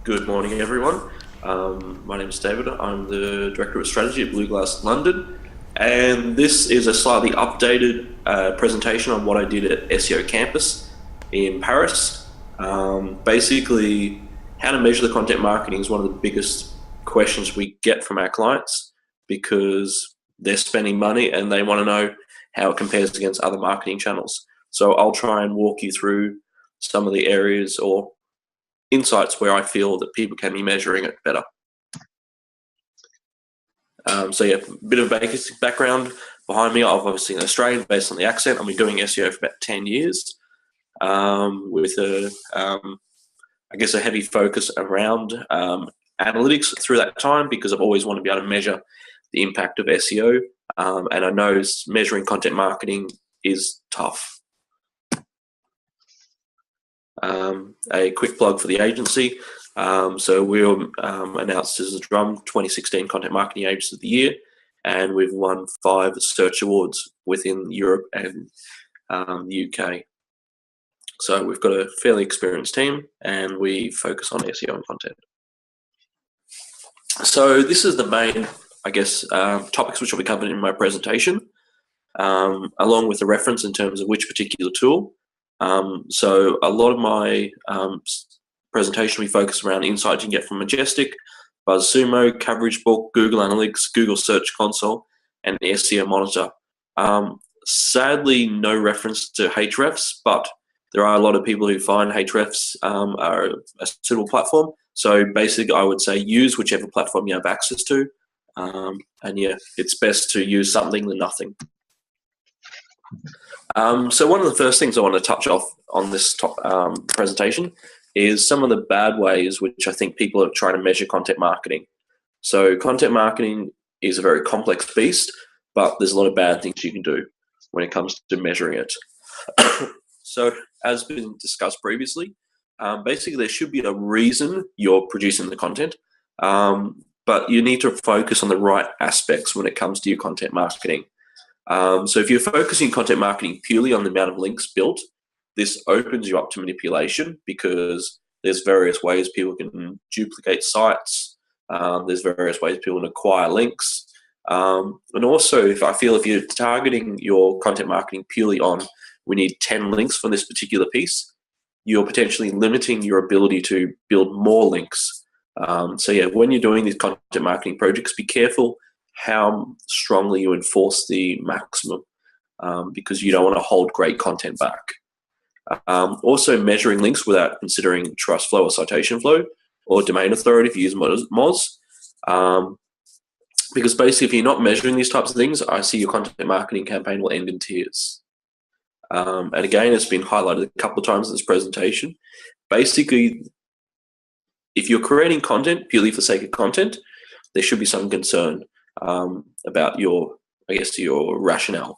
Good morning, everyone. My name is David. I'm the Director of Strategy at Blue Glass London, and this is a slightly updated presentation on what I did at SEO Campus in Paris. Basically, how to measure the content marketing is one of the biggest questions we get from our clients because they're spending money and they want to know how it compares against other marketing channels. So I'll try and walk you through some of the areas or insights where I feel that people can be measuring it better. So yeah, a bit of basic background behind me. I'm obviously an Australian based on the accent. I've been doing SEO for about 10 years with I guess a heavy focus around analytics through that time because I've always wanted to be able to measure the impact of SEO. And I know measuring content marketing is tough. A quick plug for the agency. So we were announced as the Drum 2016 Content Marketing Agency of the Year, and we've won 5 search awards within Europe and the UK. So we've got a fairly experienced team, and we focus on SEO and content. So this is the main, I guess, topics which will be covered in my presentation, along with a reference in terms of which particular tool. So a lot of my presentation will be focused around insights you can get from Majestic, BuzzSumo, Coverage Book, Google Analytics, Google Search Console, and SEO Monitor. Sadly, no reference to Hrefs, but there are a lot of people who find Hrefs are a suitable platform. So basically, I would say use whichever platform you have access to. And yeah, it's best to use something than nothing. So one of the first things I want to touch off on this presentation is some of the bad ways which I think people are trying to measure content marketing. So content marketing is a very complex beast, but there's a lot of bad things you can do when it comes to measuring it. So as been discussed previously, basically there should be a reason you're producing the content, but you need to focus on the right aspects when it comes to your content marketing. So if you're focusing content marketing purely on the amount of links built, this opens you up to manipulation because there's various ways people can duplicate sites. There's various ways people can acquire links. And also, if you're targeting your content marketing purely on, we need 10 links for this particular piece, you're potentially limiting your ability to build more links. So yeah, when you're doing these content marketing projects, be careful how strongly you enforce the maximum because you don't want to hold great content back. Also, measuring links without considering trust flow or citation flow or domain authority if you use Moz. Because basically, if you're not measuring these types of things, I see your content marketing campaign will end in tears. And again, it's been highlighted a couple of times in this presentation. Basically, if you're creating content purely for the sake of content, there should be some concern about your rationale.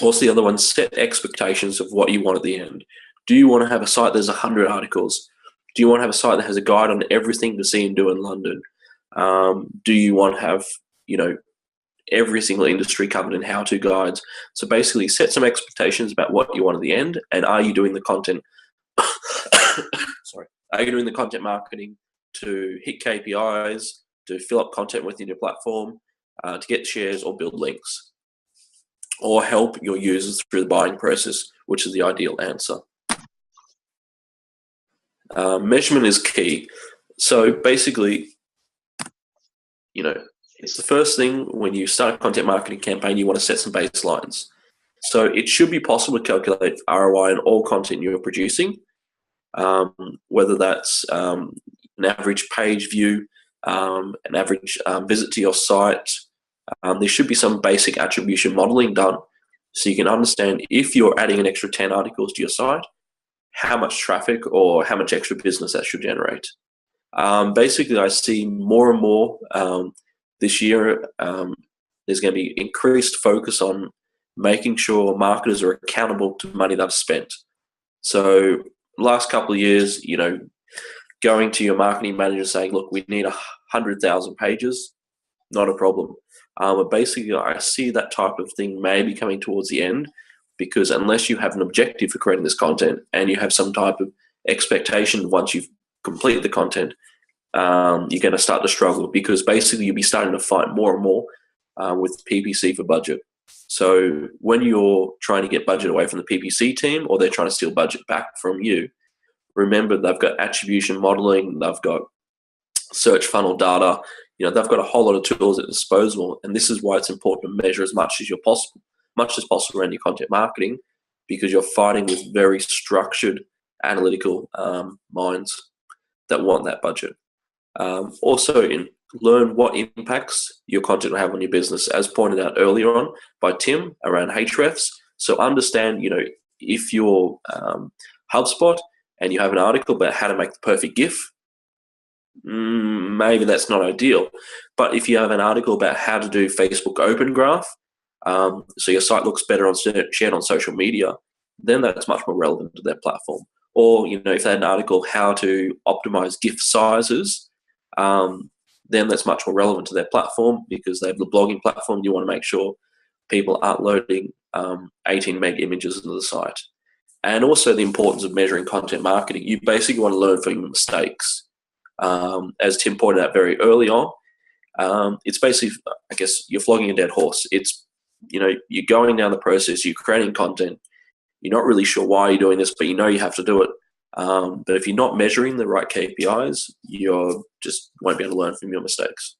Also, the other one, set expectations of what you want at the end. Do you want to have a site that's 100 articles? Do you want to have a site that has a guide on everything to see and do in London? Do you want to have, every single industry covered in how-to guides? So basically, set some expectations about what you want at the end, and are you doing the content? Are you doing the content marketing to hit KPIs, to fill up content within your platform, to get shares or build links, or help your users through the buying process, which is the ideal answer. Measurement is key. So basically, it's the first thing when you start a content marketing campaign, you want to set some baselines. So it should be possible to calculate ROI on all content you're producing, whether that's an average page view, an average visit to your site. There should be some basic attribution modeling done so you can understand if you're adding an extra 10 articles to your site, how much traffic or how much extra business that should generate. Basically, I see more and more this year, there's going to be increased focus on making sure marketers are accountable to money they've spent. So last couple of years, going to your marketing manager saying, look, we need 100,000 pages, not a problem. But basically, I see that type of thing maybe coming towards the end because unless you have an objective for creating this content and you have some type of expectation once you've complete the content, you're going to start to struggle, because basically you'll be starting to fight more and more with PPC for budget. So when you're trying to get budget away from the PPC team, or they're trying to steal budget back from you, remember they've got attribution modeling, they've got search funnel data, they've got a whole lot of tools at disposal. And this is why it's important to measure as much as possible around your content marketing, because you're fighting with very structured, analytical minds that want that budget. Also, learn what impacts your content will have on your business, as pointed out earlier on by Tim around Hrefs. So understand, if you're HubSpot and you have an article about how to make the perfect GIF, maybe that's not ideal. But if you have an article about how to do Facebook Open Graph, so your site looks better shared on social media, then that's much more relevant to their platform. Or, if they had an article how to optimize GIF sizes, then that's much more relevant to their platform, because they have the blogging platform. You want to make sure people aren't loading 18 meg images into the site. And also the importance of measuring content marketing. You basically want to learn from your mistakes. As Tim pointed out very early on, it's basically, I guess, you're flogging a dead horse. It's, you're going down the process, you're creating content, you're not really sure why you're doing this, but you have to do it. But if you're not measuring the right KPIs, you just won't be able to learn from your mistakes.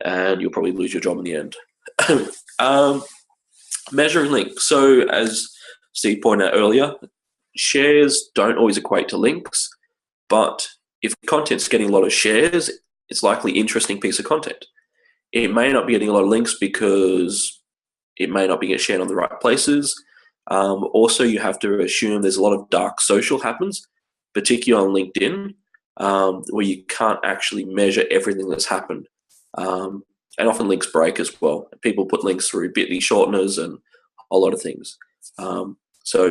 And you'll probably lose your job in the end. Measuring links. So as Steve pointed out earlier, shares don't always equate to links, but if content's getting a lot of shares, it's likely interesting piece of content. It may not be getting a lot of links because it may not be getting shared on the right places. Also, you have to assume there's a lot of dark social happens, particularly on LinkedIn, where you can't actually measure everything that's happened. And often links break as well. People put links through bit.ly shorteners and a lot of things. So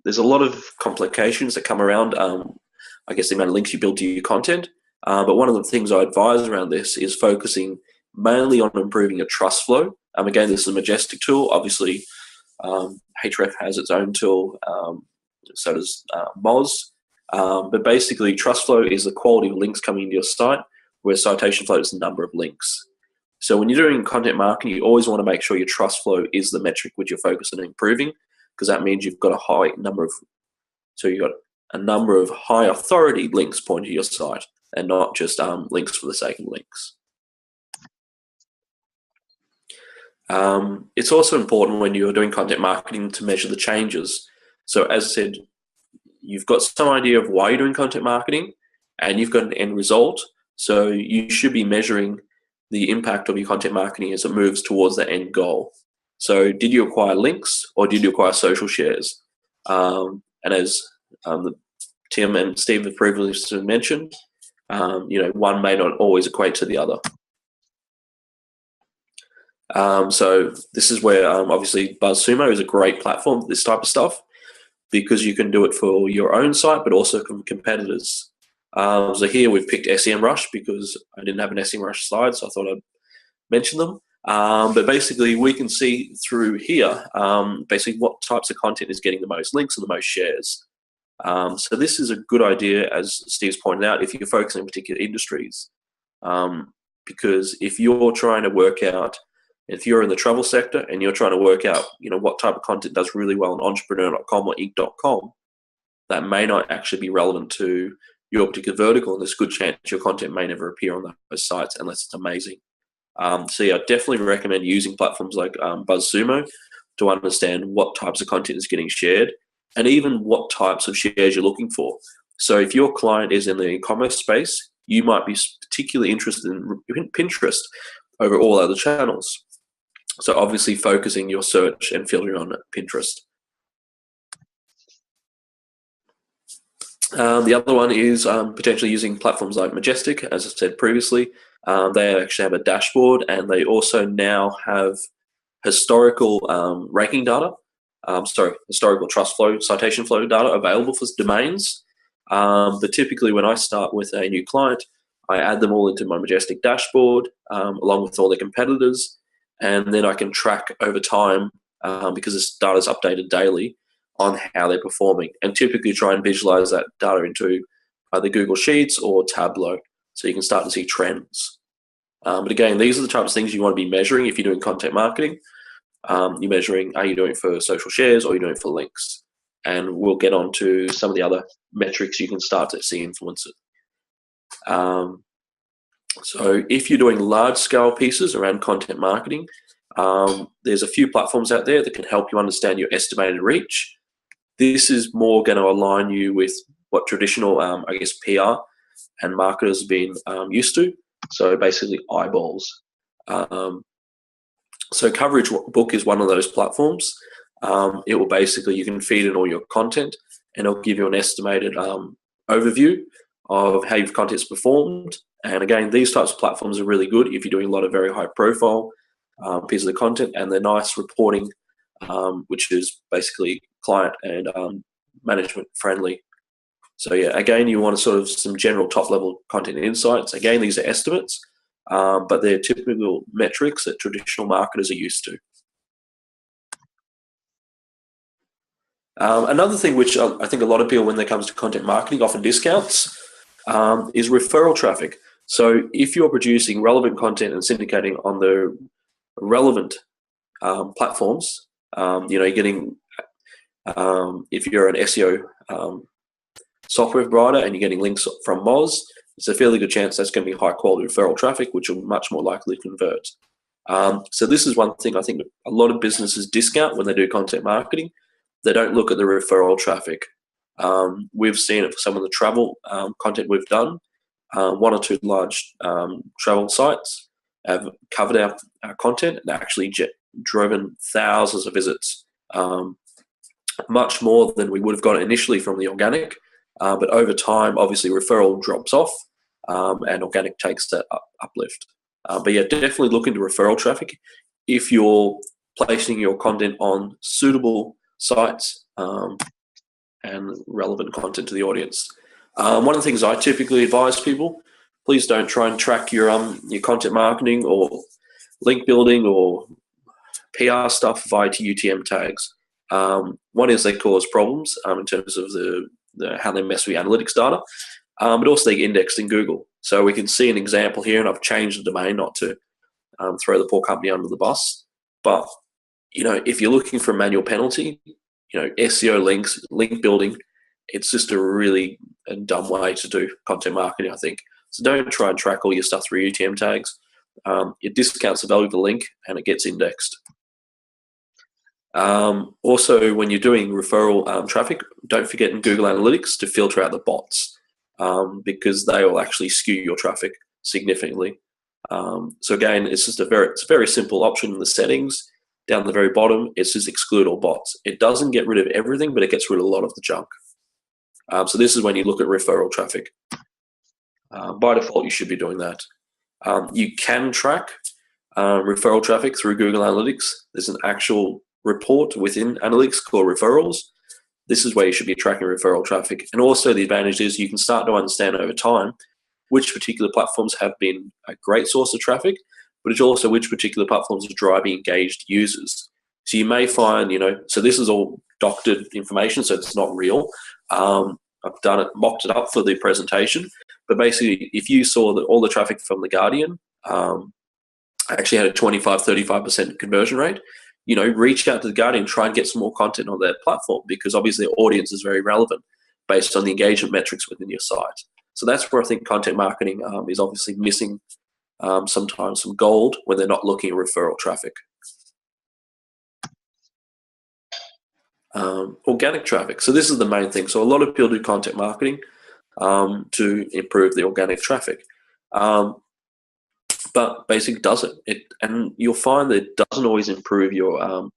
there's a lot of complications that come around, I guess, the amount of links you build to your content. But one of the things I advise around this is focusing mainly on improving your trust flow. Again, this is a Majestic tool. Obviously, Href has its own tool, so does Moz. But basically, trust flow is the quality of links coming into your site, where citation flow is the number of links. So when you're doing content marketing, you always want to make sure your trust flow is the metric which you're focused on improving, because that means you've got a number of high authority links pointing to your site, and not just links for the sake of links. It's also important when you're doing content marketing to measure the changes. So as I said, you've got some idea of why you're doing content marketing, and you've got an end result. So you should be measuring the impact of your content marketing as it moves towards the end goal. So did you acquire links, or did you acquire social shares? And as Tim and Steve have previously mentioned, one may not always equate to the other. So this is where obviously BuzzSumo is a great platform for this type of stuff, because you can do it for your own site, but also from competitors. So here we've picked SEMrush because I didn't have an SEMrush slide, so I thought I'd mention them. But basically we can see through here basically what types of content is getting the most links and the most shares. So this is a good idea, as Steve's pointed out, if you're focusing on particular industries. Because if you're trying to work out, if you're in the travel sector and you're trying to work out, what type of content does really well on entrepreneur.com or inc.com, that may not actually be relevant to your particular vertical, and there's a good chance your content may never appear on those sites unless it's amazing. So yeah, I definitely recommend using platforms like BuzzSumo to understand what types of content is getting shared, and even what types of shares you're looking for. So if your client is in the e-commerce space, you might be particularly interested in Pinterest over all other channels. So obviously focusing your search and filtering on Pinterest. The other one is potentially using platforms like Majestic, as I said previously. They actually have a dashboard, and they also now have historical ranking data, historical trust flow, citation flow data available for domains. But typically when I start with a new client, I add them all into my Majestic dashboard along with all their competitors, and then I can track over time, because this data is updated daily, on how they're performing, and typically try and visualize that data into either Google Sheets or Tableau, so you can start to see trends. But again, these are the types of things you want to be measuring if you're doing content marketing. You're measuring, are you doing it for social shares or are you doing it for links? And we'll get on to some of the other metrics you can start to see influence it. So if you're doing large-scale pieces around content marketing, there's a few platforms out there that can help you understand your estimated reach. This is more going to align you with what traditional, I guess, PR and marketers have been used to. So basically eyeballs. So Coverage Book is one of those platforms. It will basically, you can feed in all your content and it'll give you an estimated overview of how your content's performed. And again, these types of platforms are really good if you're doing a lot of very high profile pieces of content, and they're nice reporting, which is basically client and management friendly. So yeah, again, you want sort of some general top level content insights. Again, these are estimates, but they're typical metrics that traditional marketers are used to. Another thing which I think a lot of people, when it comes to content marketing, often discounts is referral traffic. So if you're producing relevant content and syndicating on the relevant platforms, you're getting, if you're an SEO software provider and you're getting links from Moz, it's a fairly good chance that's going to be high quality referral traffic, which will much more likely convert. So this is one thing I think a lot of businesses discount when they do content marketing. They don't look at the referral traffic. We've seen it for some of the travel content we've done. One or two large travel sites have covered our content and actually driven thousands of visits, much more than we would have got initially from the organic. But over time, obviously, referral drops off and organic takes that uplift. But yeah, definitely look into referral traffic if you're placing your content on suitable sites and relevant content to the audience. One of the things I typically advise people, please don't try and track your content marketing or link building or PR stuff via UTM tags. One is they cause problems in terms of how they mess with analytics data, but also they get indexed in Google. So we can see an example here, and I've changed the domain not to throw the poor company under the bus. But if you're looking for a manual penalty, SEO links, link building, it's just a really dumb way to do content marketing, I think. So don't try and track all your stuff through UTM tags. It discounts the value of the link and it gets indexed. Also, when you're doing referral traffic, don't forget in Google Analytics to filter out the bots because they will actually skew your traffic significantly. So again, it's a very simple option in the settings. Down the very bottom, it's just exclude all bots. It doesn't get rid of everything, but it gets rid of a lot of the junk. So this is when you look at referral traffic. By default, you should be doing that. You can track referral traffic through Google Analytics. There's an actual report within Analytics called referrals. This is where you should be tracking referral traffic. And also the advantage is you can start to understand over time which particular platforms have been a great source of traffic, but it's also which particular platforms are driving engaged users. So you may find, so this is all doctored information, so it's not real. I've done it, mocked it up for the presentation. But basically, if you saw that all the traffic from The Guardian actually had a 25-35% conversion rate, reach out to The Guardian, try and get some more content on their platform, because obviously their audience is very relevant based on the engagement metrics within your site. So that's where I think content marketing is obviously missing sometimes some gold when they're not looking at referral traffic. Organic traffic. So this is the main thing. So a lot of people do content marketing to improve the organic traffic. But basically doesn't. And you'll find that it doesn't always improve your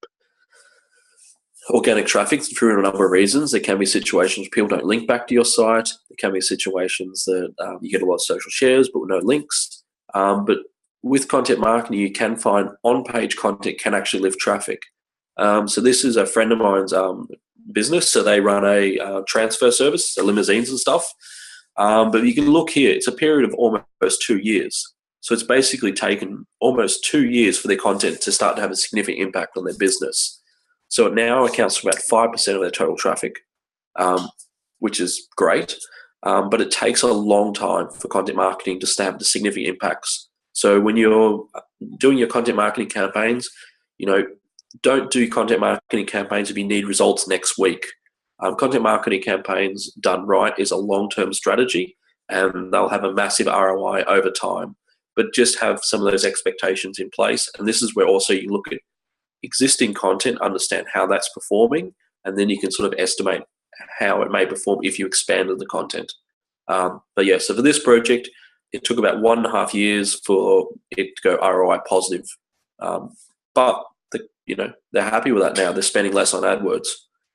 organic traffic through a number of reasons. There can be situations people don't link back to your site. There can be situations that you get a lot of social shares but with no links. But with content marketing, you can find on-page content can actually lift traffic. So this is a friend of mine's business. So they run a transfer service, so limousines and stuff. But you can look here. It's a period of almost 2 years. So it's basically taken almost 2 years for their content to start to have a significant impact on their business. So it now accounts for about 5% of their total traffic, which is great. but it takes a long time for content marketing to have the significant impacts. So when you're doing your content marketing campaigns, don't do content marketing campaigns if you need results next week. Content marketing campaigns done right is a long-term strategy, and they'll have a massive ROI over time. But just have some of those expectations in place. And this is where also you look at existing content, understand how that's performing, and then you can sort of estimate how it may perform if you expanded the content. But yeah, so for this project, it took about 1.5 years for it to go ROI positive. But they're happy with that now. They're spending less on AdWords.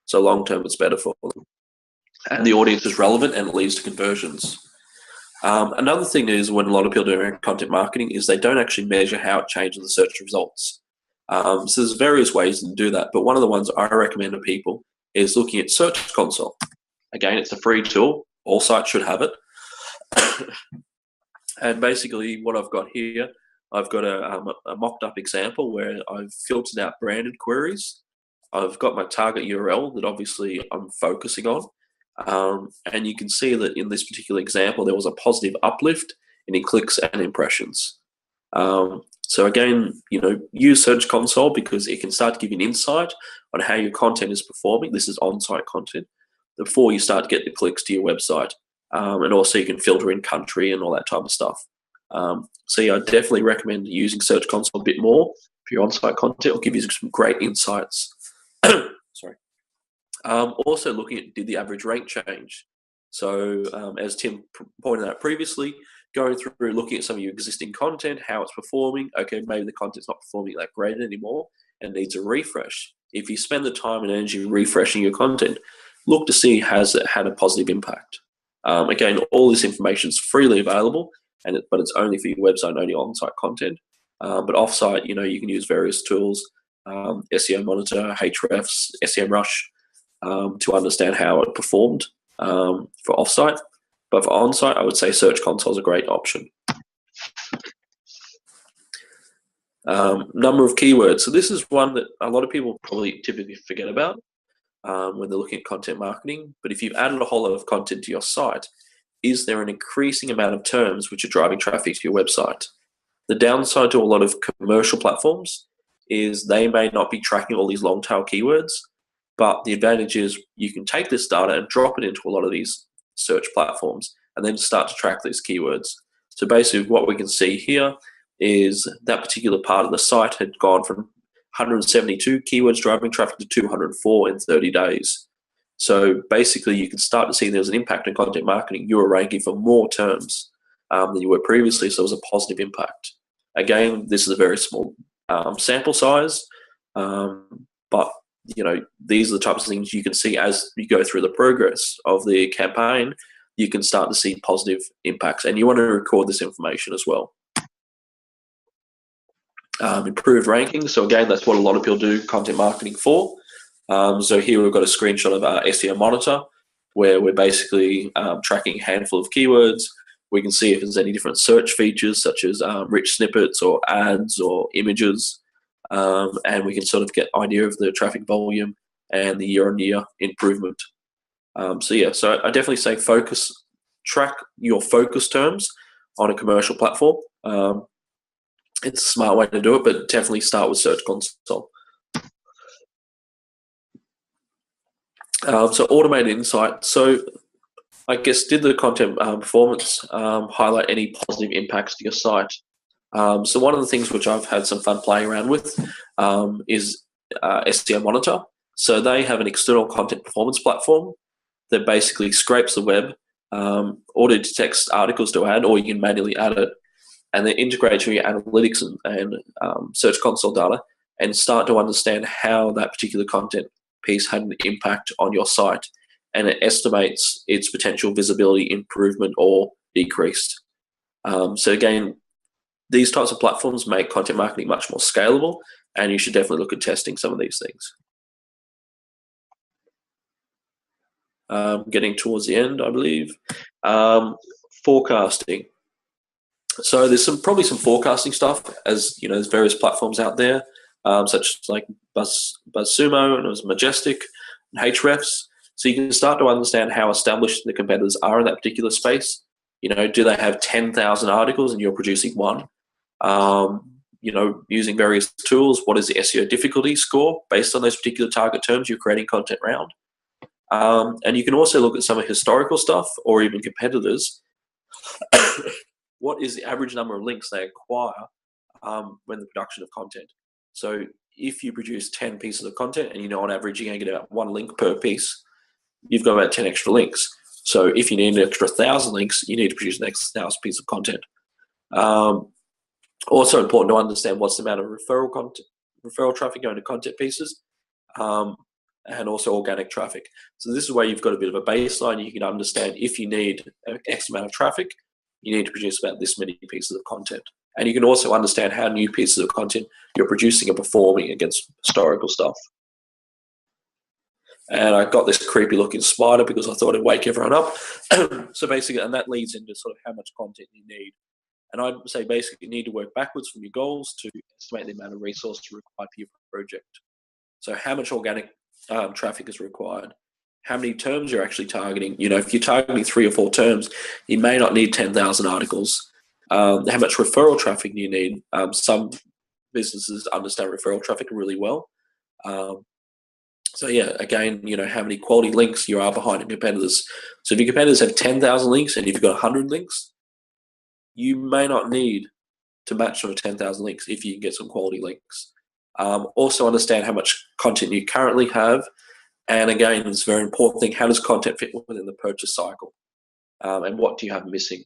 So long term, it's better for them. And the audience is relevant and it leads to conversions. Another thing is when a lot of people do content marketing is they don't actually measure how it changes the search results. So there's various ways to do that, but one of the ones I recommend to people is looking at Search Console. Again, it's a free tool. All sites should have it. And basically what I've got here, I've got a mocked up example where I've filtered out branded queries. I've got my target URL that obviously I'm focusing on. And you can see that in this particular example, there was a positive uplift in clicks and impressions. So again, use Search Console because it can start to give you an insight on how your content is performing. This is on-site content before you start to get the clicks to your website. And also you can filter in country and all that type of stuff. So yeah, I definitely recommend using Search Console a bit more for your on-site content. It'll give you some great insights. Sorry. Also looking at, did the average rank change? So as Tim pointed out previously, going through looking at some of your existing content, how it's performing. Okay, maybe the content's not performing that great anymore and needs a refresh. If you spend the time and energy refreshing your content, look to see has it had a positive impact. Again, all this information is freely available, but it's only for your website, only on-site content. But off-site, you can use various tools, SEO Monitor, Hrefs, SEMrush, to understand how it performed for off-site. But for on-site, I would say Search Console is a great option. Number of keywords. So this is one that a lot of people probably typically forget about when they're looking at content marketing. But if you've added a whole lot of content to your site, is there an increasing amount of terms which are driving traffic to your website? The downside to a lot of commercial platforms is they may not be tracking all these long tail keywords, but the advantage is you can take this data and drop it into a lot of these search platforms and then start to track these keywords. So basically what we can see here is that particular part of the site had gone from 172 keywords driving traffic to 204 in 30 days. So basically you can start to see there's an impact in content marketing. You were ranking for more terms than you were previously, so it was a positive impact. Again, this is a very small sample size, but these are the types of things you can see as you go through the progress of the campaign. You can start to see positive impacts, and you want to record this information as well. Improved rankings. So again, that's what a lot of people do content marketing for. So here we've got a screenshot of our SEO Monitor, where we're basically tracking a handful of keywords. We can see if there's any different search features, such as rich snippets or ads or images. And we can sort of get an idea of the traffic volume and the year-on-year improvement. So I definitely say track your focus terms on a commercial platform. It's a smart way to do it, but definitely start with Search Console. So automated insight. So I guess, did the content performance highlight any positive impacts to your site? So one of the things which I've had some fun playing around with is SEO Monitor. So they have an external content performance platform that basically scrapes the web, auto detects articles to add, or you can manually add it, and then integrate your analytics and Search Console data and start to understand how that particular content piece had an impact on your site. And it estimates its potential visibility improvement or decreased. So again, these types of platforms make content marketing much more scalable, and you should definitely look at testing some of these things. Getting towards the end, I believe. Forecasting. So there's probably some forecasting stuff, as there's various platforms out there, such as like BuzzSumo and it was Majestic and Hrefs. So you can start to understand how established the competitors are in that particular space. Do they have 10,000 articles and you're producing one? Using various tools, what is the SEO difficulty score based on those particular target terms you're creating content around? And you can also look at some of historical stuff or even competitors. What is the average number of links they acquire when the production of content? So if you produce 10 pieces of content and on average you're going to get about 1 link per piece, you've got about 10 extra links. So if you need an extra 1,000 links, you need to produce an extra 1,000 pieces of content. Also important to understand what's the amount of referral traffic going to content pieces, and also organic traffic. So this is where you've got a bit of a baseline. You can understand if you need X amount of traffic, you need to produce about this many pieces of content. And you can also understand how new pieces of content you're producing are performing against historical stuff. And I got this creepy looking spider because I thought it'd wake everyone up. So basically, and that leads into sort of how much content you need. And I'd say basically you need to work backwards from your goals to estimate the amount of resources required for your project. So how much organic traffic is required? How many terms you're actually targeting? If you're targeting 3 or 4 terms, you may not need 10,000 articles. How much referral traffic do you need? Some businesses understand referral traffic really well. So yeah, again, how many quality links you are behind your competitors. So if your competitors have 10,000 links and if you've got 100 links, you may not need to match them with 10,000 links if you can get some quality links. Also understand how much content you currently have. And again, it's a very important thing, how does content fit within the purchase cycle? And what do you have missing?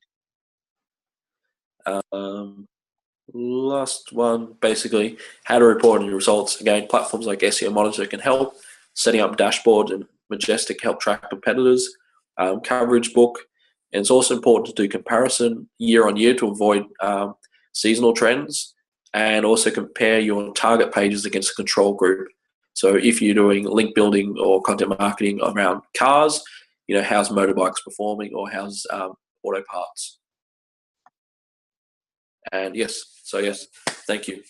Last one, basically, how to report on your results. Again, platforms like SEO Monitor can help. Setting up dashboard and Majestic help track competitors. Coverage book. And it's also important to do comparison year on year to avoid seasonal trends, and also compare your target pages against a control group. So if you're doing link building or content marketing around cars, how's motorbikes performing, or how's auto parts? And yes, thank you.